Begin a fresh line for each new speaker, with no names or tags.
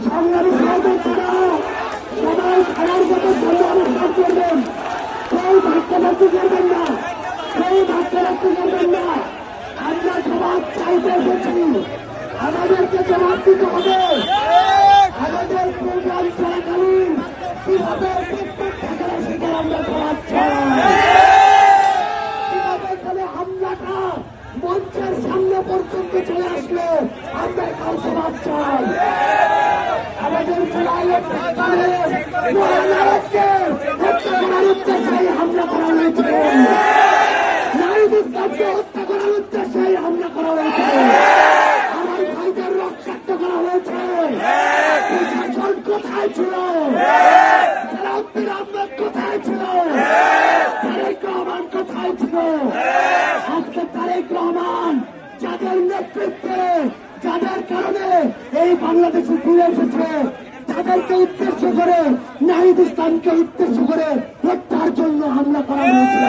সংগ্রামী সহযোগিতা সবাই খেলার মতো সংগ্রামী কাজ করবেন। কেউ ধাক্কাধাক্কি করবেন না, কেউ ধাক্কাধাক্কি করবেন না। আমরা জবাব চাইতে এসেছি, আমাদেরকে জবাব দিতে হবে। আমাদের প্রোগ্রাম চলাকালীন কিভাবে সেখানে আমরা জবাব চাই, কিভাবে এখানে হামলাটা মঞ্চের সামনে পর্যন্ত চলে আসলো আমরা এখানে জবাব চাই। আমাদের জেলায় হত্যা করার উদ্দেশ্যে হামলা করা হয়েছে, নাহিদ ইসলামকে হত্যা করার উদ্দেশ্যে হামলা করা হয়েছে, আমার ভাইদের রক্তাক্ত করা হয়েছে। প্রশাসন কোথায় ছিল? সালাউদ্দিন আহমেদ কোথায় ছিল? তারেক রহমান কোথায় ছিল? আজকে তারেক রহমান যাদের নেতৃত্বে, যাদের কারণে এই বাংলাদেশে ফিরে এসেছে, তাদেরকে উদ্দেশ্য করে, নাহিদ ইসলামকে উদ্দেশ্য করে হত্যার জন্য হামলা করা হয়েছিল।